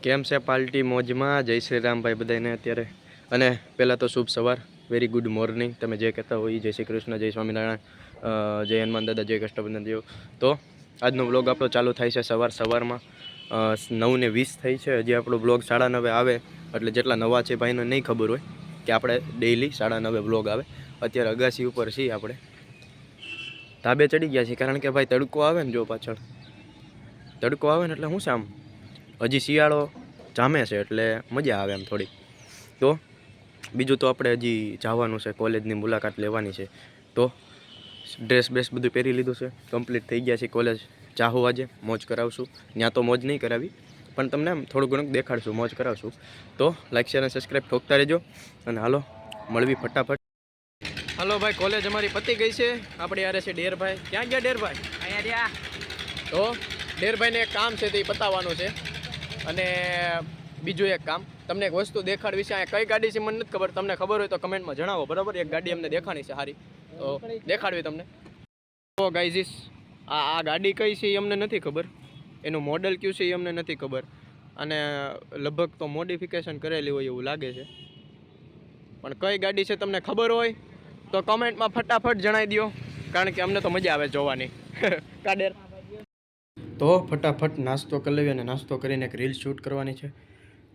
કેમ છે પાર્ટી મોજમાં? જય શ્રી રામ ભાઈ બધાને અત્યારે. અને પહેલાં તો શુભ સવાર, વેરી ગુડ મોર્નિંગ. તમે જે કહેતા હોય જય શ્રી કૃષ્ણ, જય સ્વામિનારાયણ, જય હનુમાન દાદા, જય કષ્ટબંધન દેવ. તો આજનો બ્લોગ આપણો ચાલુ થાય છે સવારમાં 9:20 થઈ છે. હજી આપણો બ્લોગ 9:30 આવે. એટલે જેટલા નવા છે ભાઈને નહીં ખબર હોય કે આપણે ડેઇલી 9:30 બ્લોગ આવે. અત્યારે અગાસી ઉપર છીએ, આપણે ધાબે ચડી ગયા છીએ. કારણ કે ભાઈ તડકો આવે ને, જો પાછળ તડકો આવે ને એટલે શું છે, આમ હજી શિયાળો જામે છે એટલે મજા આવે એમ થોડી. તો બીજું તો આપણે હજી જવાનું છે, કોલેજની મુલાકાત લેવાની છે. તો ડ્રેસ બધું પહેરી લીધું છે, કમ્પ્લીટ થઈ ગયા છે. કોલેજ ચાહું આજે મોજ કરાવશું. ત્યાં તો મોજ નહીં કરાવી, પણ તમને આમ થોડું ઘણું દેખાડશું, મોજ કરાવશું. તો લાઈક શેર અને સબસ્ક્રાઈબ ઠોકતા રહેજો. અને હાલો મળવી ફટાફટ. હાલો ભાઈ, કોલેજ અમારી પતી ગઈ છે. આપણે યારે છે ડેરભાઈ. ક્યાં ગયા ડેરભાઈ? અહીંયા ગયા. તો ડેરભાઈને એક કામ છે, તે પતાવવાનું છે. અને બીજું એક કામ, તમને એક વસ્તુ દેખાડવી છે. અહીંયા કઈ ગાડી છે મને નથી ખબર, તમને ખબર હોય તો કમેન્ટમાં જણાવો, બરાબર? એક ગાડી અમને દેખાણી છે સારી, તો દેખાડવી તમને. તો ગાઈઝીસ, આ ગાડી કઈ છે એ અમને નથી ખબર, એનું મોડલ કયું છે એ અમને નથી ખબર. અને લગભગ તો મોડિફિકેશન કરેલી હોય એવું લાગે છે. પણ કઈ ગાડી છે તમને ખબર હોય તો કમેન્ટમાં ફટાફટ જણાવી દો, કારણ કે અમને તો મજા આવે જોવાની. કાડેર તો ફટાફટ નાસ્તો કરી લેવી, અને નાસ્તો કરીને એક રીલ શૂટ કરવાની છે.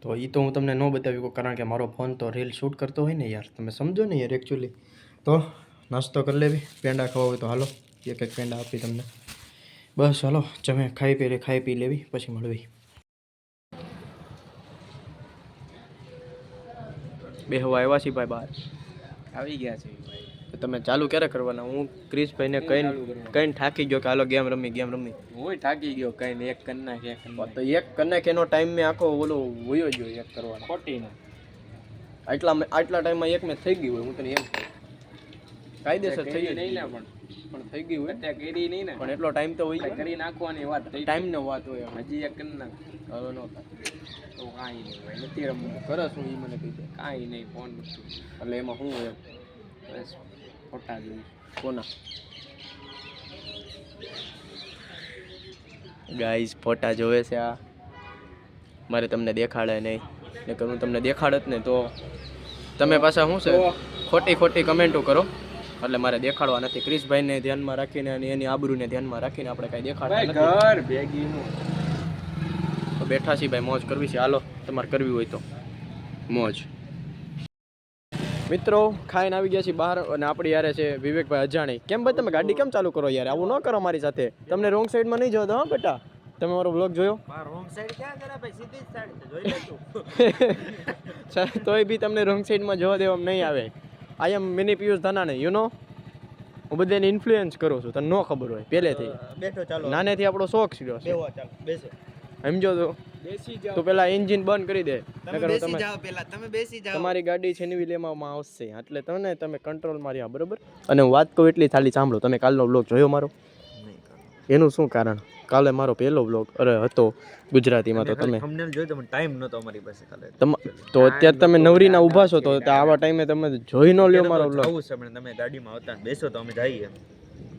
તો એ તો હું તમને ન બતાવ્યું, કારણ કે મારો ફોન તો રીલ શૂટ કરતો હોય ને યાર, તમે સમજો ને યાર એકચ્યુઅલી. તો નાસ્તો કરી લેવી. પેંડા ખાવા હોય તો હાલો, એક પેંડા આપી તમને. બસ હાલો, જમે ખાઈ પી લેવી, પછી મળવી. બે હવા આવ્યા છીએ ભાઈ, બહાર આવી ગયા છે. તો તમે ચાલુ ક્યારે કરવાના? હું ક્રિશભાઈને કઈને થાકી ગયો કે હાલો ગેમ રમી. હું થાકી ગયો, કઈ એક કન્ના છે. તો એક કનેક એનો ટાઈમ મેં આખો ઓલો વયો ગયો એક કરવાનો. ખોટી ને આટલા ટાઈમમાં એક મેં થઈ ગયું હોય, હું તને એમ કહું. કાયદેસર થઈ ગયું નહીં ને, પણ થઈ ગયું હોય અત્યારે કરી નહીં ને, પણ એટલો ટાઈમ તો હોય, કરી નાખવાની વાત. ટાઈમનો વાત હોય. હજી એક કન્ના હવે ન તો કાંઈ નહીં ભાઈ, નથી રમવું. કરસ હું એ મને કહી દે. કાંઈ નહીં, ફોન એટલે એમાં શું હોય? બસ ફોટા જોઈ. કોના ગાઈઝ ફોટા જોવે છે આ? મારે તમને દેખાડે નહીં, નકર હું તમને દેખાડત ને તો તમે પાછા શું છે ખોટી કમેન્ટો કરો. એટલે મારે દેખાડવા નથી. ક્રિશભાઈને ધ્યાનમાં રાખીને અને એની આબરૂને ધ્યાનમાં રાખીને આપણે કાંઈ દેખાડતા નથી. ઘર ભેગીનું તો બેઠા છીએ ભાઈ, મોજ કરવી છે. હાલો તમારે કરવી હોય તો મોજ. મિત્રો ખાઈને આવી ગયા છીએ બહાર, અને આપણી યારે છે વિવેકભાઈ અજાણી. કેમ ભાઈ તમે ગાડી કેમ ચાલુ કરો યાર? આવું ન કરો મારી સાથે. તમને રોંગ સાઈડમાં નહીં જવા દો હા બેટા. તમે મારો બ્લોગ જોયો? રોંગ સાઈડ ક્યાં કરે ભાઈ, સીધી જ સાઈડ જોઈ લેતું. તોય બી તમને રોંગ સાઈડમાં જવા દેવામાં નહીં આવે. I am mini Piyush Dhanani, you know. હું બધાને ઇન્ફ્લુઅન્સ કરું છું, તને ન ખબર હોય પહેલેથી. બેઠો ચાલો, નાનેથી આપણો શોખ છે. બેહો ચાલો, બેસો. સમજો તો બેસી જાઓ. તું પેલા એન્જિન બંધ કરી દે. તમે બેસી જાઓ પહેલા, તમે બેસી જાઓ. તમારી ગાડી છે એની લેવામાં આવશે, એટલે તમે કંટ્રોલમાં રહ્યા, બરોબર? અને હું વાત કહું એટલી ખાલી સાંભળો. તમે કાલનો બ્લોગ જોયો મારો? એનું શું કારણ? કાલે મારો પહેલો બ્લોગ હતો ગુજરાતીમાં. તો તમે થંબનેલ જોઈ તો મને ટાઈમ નહોતો અમારી પાસે કાલે. તો અત્યારે તમે નવરીના ઊભા છો, તો આવા ટાઈમે તમે જોઈ ન લ્યો મારો બ્લોગ. આવું છે પણ તમે ગાડીમાં આવતા બેસો તો અમે જઈએ.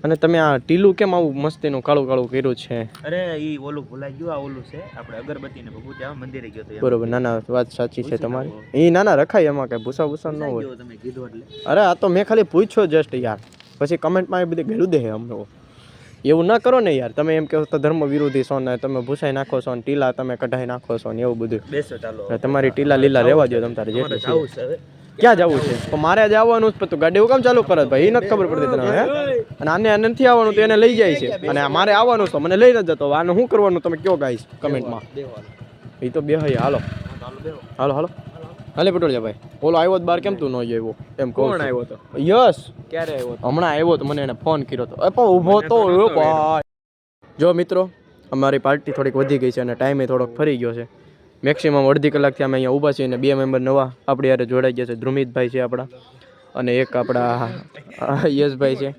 અને તમે આ ટીલું કેમ આવું મસ્તીનું કાળું કર્યું છે? અરે ઈ ઓલું ભૂલાઈ ગયું. આ ઓલું છે આપણે અગરબત્તી ને ભભૂતિ આ મંદિરે ગયો તો. બરોબર, નાના વાત સાચી છે તમારી. એ નાના રખાય, એમાં કઈ ભૂસા ન હોય. તમે કીધું એટલે. અરે આ તો મેં ખાલી પૂછ્યો જસ્ટ યાર, પછી કમેન્ટમાં એ બધી ઘેરું દે અમને. એવું ના કરો ને યાર. તમે એમ કહો તો ધર્મ વિરોધી છો ને, તમે ભૂસાઈ નાખો છો ને, ટીલા તમે કઢાઈ નાખો છો ને, એવું બધું. બેસો ચાલો, તમારી ટીલા લીલા રહેવા દો તમ તારે જેટલું. જવું છે હવે. ક્યાં જવું છે? તો મારે જ આવવાનું જ તું ગાડી કામ ચાલુ કરે ભાઈ? એ નથી ખબર પડતી તને? હે? અને આને નથી આવવાનું તો એને લઈ જાય છે, અને મારે આવવાનું તો મને લઈ નથી જતો. આને શું કરવાનું તમે કયો ગાઈસ કમેન્ટમાં. એ તો બે હૈ. હાલો હાલે પટોળિયા ભાઈ. ઓલો આવ્યો બાર, કેમ તું ન આવ્યો? એમ કોણ આવ્યો તો? યસ. ક્યારે આવ્યો? હમણાં આવ્યો તો, મને એને ફોન કર્યો તો. પણ ઊભો તો ભાઈ. જો મિત્રો, અમારી પાર્ટી થોડીક વધી ગઈ છે અને ટાઈમે થોડોક ફરી ગયો છે. મેક્સિમમ અડધી કલાકથી અમે અહીંયા ઊભા છીએ, અને 2 મેમ્બર નવા આપણી યારે જોડાઈ ગયા છે. ધ્રુમિતભાઈ છે આપણા, અને એક આપણા યશભાઈ છે.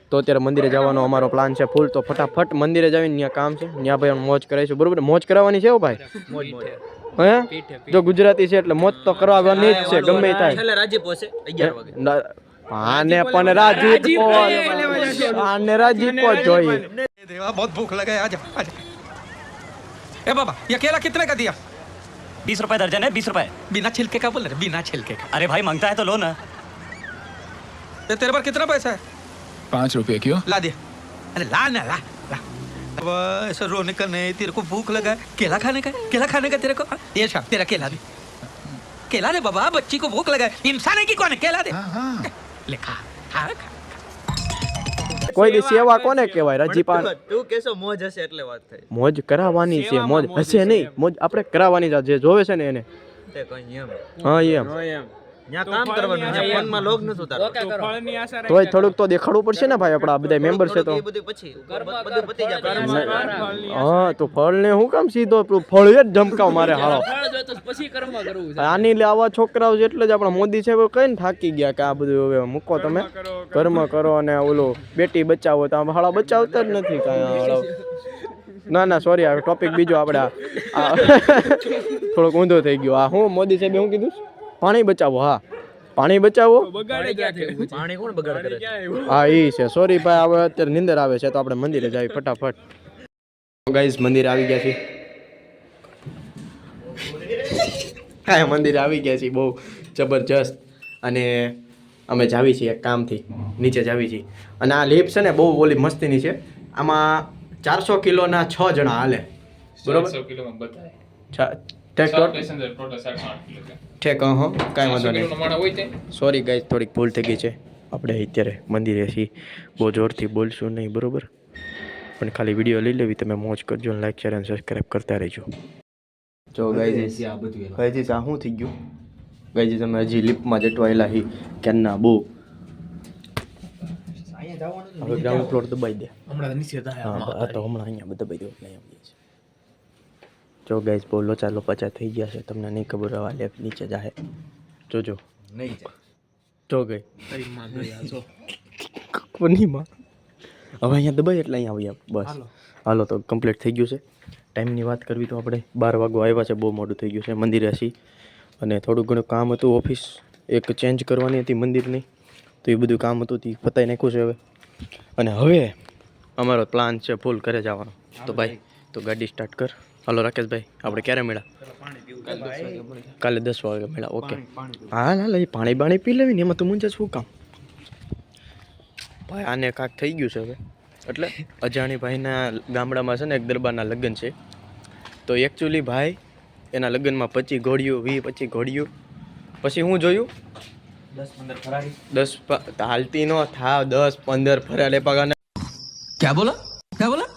તો અત્યારે મંદિરે જવાનો અમારો પ્લાન છે ફૂલ. તો ફટાફટ મંદિરે જઈને ત્યાં કામ છે, ત્યાં ભાઈ મોજ કરાવીશું, બરોબર? મોજ કરાવવાની છે હો ભાઈ. હે? જો ગુજરાતી છે એટલે મોજ તો કરવાની જ છે, ગમે થાય. આને પણ રાજીપો જોઈએ. देवा बहुत भूख लगा है, आजा आजा। ए बाबा ये केला कितने का दिया? ₹20 दर्जन है, ₹20। बिना छिलके का बोल रहे, बिना छिलके का। अरे भाई मांगता है तो लो ना। तो तेरे पास कितना पैसा है? ₹5 क्यों? ला दे। अरे ला ना, ला ला। अब ऐसा रोने का नहीं, तेरे को भूख लगा है, केला खाने का है? केला खाने का तेरे को? ये छा तेरा केला दे, केला दे बाबा, बच्ची को भूख लगा है, इंसान है कि कौन है? केला दे, ले खा खा खा। કોઈ દી સેવા કોને કહેવાય રાજીપાન? તું કેસો મોજ હશે એટલે વાત થઈ. મોજ કરાવવાની છે, મોજ હશે નહીં, મોજ આપણે કરાવવાની જ જે જોવે છે ને એને. તે કઈ એમ હા એમ ત્યાં કામ કરવાનું, ત્યાં ફોનમાં લોગ નથી ઉતારવાનો. તોય થોડુંક તો દેખાડવું પડશે ને ભાઈ, આપણા બધા મેમ્બર છે તો. એ બધું પછી બધું પતી જાય પછી. હા તો ફળ ને હું કામ સીધો ફળ જ જમકાવ મારે હાલો. આની લે આવા છોકરાઓ છે એટલે જ આપણા મોદી સાહેબ કઈ ને થાકી ગયા કે આ બધું હવે મૂકો તમે, કર્મ કરો અને ઓલું બેટી બચાવો તો આમ હાળા બચાવતા જ નથી કાંઈ. ના ના સોરી, આ ટોપિક બીજો આપણે થોડોક ઊંધો થઈ ગયો. આ હું મોદી સાહેબે શું કીધું? પાણી બચાવો. હા પાણી બચાવો. પાણી કોણ બગાડ કરે છે? હા એ છે. સોરી ભાઈ, હવે અત્યારે નિંદર આવે છે તો આપણે મંદિરે જાવી ફટાફટ. ગાઈઝ મંદિરે આવી ગયા છીએ. હા મંદિરે આવી ગયા છીએ, બહુ જબરજસ્ત. અને અમે જાવી છીએ એક કામથી, નીચે જાવી છીએ. અને આ લિફ્ટ છે ને બહુ ઓલી મસ્તીની છે. આમાં 400 કિલોના 6 જણા હાલે. બરોબર ઠેક હા કાંઈ વાંધો નહીં. સોરી ગાઈઝ, થોડીક ભૂલ થઈ ગઈ છે. આપણે અત્યારે મંદિરે છીએ, બહુ જોરથી બોલશું નહીં બરોબર, પણ ખાલી વિડીયો લઈ લેવી. તમે મોજ કરજો, લાઈક શેર અને સબસ્ક્રાઈબ કરતા રહેજો. જો ગાઈઝ ગાઈઝ આ શું થઈ ગયું? ગાઈઝ તમે હજી લિફ્ટમાં જટવાયેલા હી ક્યારના બહુ. હવે ગ્રાઉન્ડ ફ્લોર દબાઈ દે. હા તો હમણાં અહીંયા દબાઈ દો એટલે અહીંયા છે. જો ગાઈઝ બહુ લોચા લોપાચા થઈ ગયા છે, તમને નહીં ખબર. હવે લેફ્ટ નીચે જાહે, જોજો નહીં જાય. જો ગઈ કોનીમાં હવે અહીંયા દબાઈ એટલે અહીંયા આવ્યા. બસ હાલો તો કમ્પ્લીટ થઈ ગયું છે. ટાઈમની વાત કરવી તો આપણે 12 વાગવા આવ્યા છે, બહુ મોડું થઈ ગયું છે. મંદિરે છીએ અને થોડું ઘણું કામ હતું, ઓફિસ એક ચેન્જ કરવાની હતી મંદિરની, તો એ બધું કામ હતું તે પતાવી નાખ્યું છે હવે. અને હવે અમારો પ્લાન છે ફૂલ ઘરે જવાનો. તો ભાઈ તો ગાડી સ્ટાર્ટ કર. હાલો રાકેશભાઈ, આપણે ક્યારે મળ્યા? કાલે 10 વાગે મળ્યા. ઓકે હા ના એ પાણી પી લેવી ને, એમાં તો મુંજે શું કામ ભાઈ? આને કાંક થઈ ગયું છે હવે. એટલે અજાણી ભાઈના ગામડામાં છે ને એક દરબારના લગ્ન છે, તો એકચ્યુઅલી ભાઈ એના લગ્નમાં 25 ઘોડીઓ 20-25 ઘોડીઓ. પછી હું જોયું 10-15 ફરારી. 10 હાલતી નો થાવ, 10-15 ફરાલે પગાને. क्या बोला क्या बोला?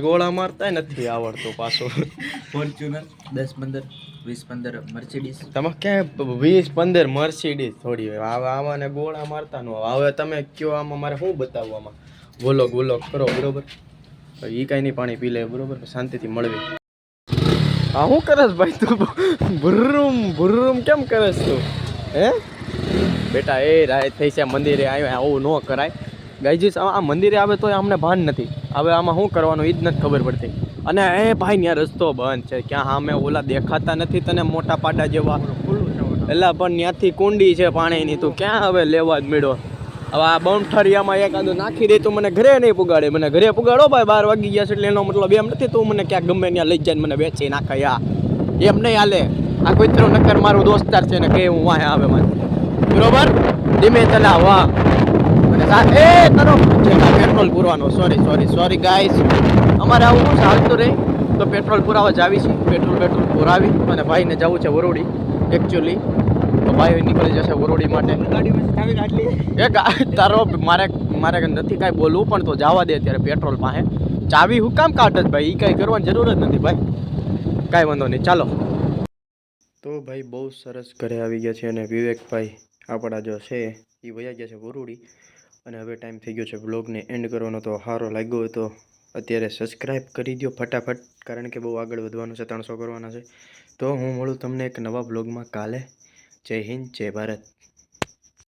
ગોળા મારતા નથી આવડતો પાછો. Fortuner 10-15 20-15 Mercedes. તમે ક્યાં 20-15 મર્સિડીઝ થોડી હોય હવે આમાં ને ગોળા મારતા નો. હવે તમે કયો આમાં મારે શું બતાવવું? આમાં વોલોગ કરો બરોબર. એ કાંઈ નહીં, પાણી પી લે બરોબર, શાંતિથી મળવી. હા શું કરસ ભાઈ તું? ભુર્રુમ કેમ કરસ તું? હે બેટા એ રાત થઈ છે, મંદિરે આવ્યા, આવું ન કરાય. ગાઈજીસ આ મંદિરે આવે તો અમને ભાન નથી. હવે આમાં શું કરવાનું એ જ નથી ખબર પડતી. અને એ ભાઈ ત્યાં રસ્તો બંધ છે, ક્યાં સામે ઓલા દેખાતા નથી તને મોટા પાડા જેવા? એટલે પણ ત્યાંથી કુંડી છે પાણીની, તું ક્યાં હવે લેવા જ મળ્યો? હવે આ બમઠરિયામાં એકાદું નાખી દે તો મને ઘરે નહીં પુગાડે. મને ઘરે પુગાડો ભાઈ, 12 વાગી ગયા છે એટલે એનો મતલબ એમ નથી તું મને ક્યાંક ગમે ત્યાં લઈ જાય મને વેચી નાખાય. એમ નહીં હાલે. આ કોઈ તરો નકર મારું દોસ્તાર છે ને કે હું વાહે આવે મને બરોબર. ધીમે ચલાવવા અને સાથે તારો પેટ્રોલ પૂરવાનો. સોરી ગાઈસ, અમારે આવું ચાલતું રહે તો પેટ્રોલ પુરાવા જાવી છે. પેટ્રોલ પુરાવી અને ભાઈને જવું છે વરોડી એકચ્યુઅલી. તો ભાઈ નીકળી જશે વરોડી માટે. તારો મારે નથી કાંઈ બોલવું, પણ તો જવા દે અત્યારે પેટ્રોલ પાસે. ચાવી હું કામ કાઢ ભાઈ, એ કાંઈ કરવાની જરૂર જ નથી ભાઈ. કાંઈ વાંધો નહીં, ચાલો. તો ભાઈ બહુ સરસ ઘરે આવી ગયા છે અને વિવેકભાઈ આપણા જો છે એ વયા ગયા છે વરોડી. અને હવે ટાઈમ થઈ ગયો છે બ્લોગને એન્ડ કરવાનો. તો સારો લાગ્યો હોય તો અત્યારે સબસ્ક્રાઈબ કરી દો ફટાફટ, કારણ કે બહુ આગળ વધવાનું છે, 300 કરવાના છે. તો હું મળું તમને એક નવા બ્લોગમાં કાલે. જય હિન્દ, જય ભારત.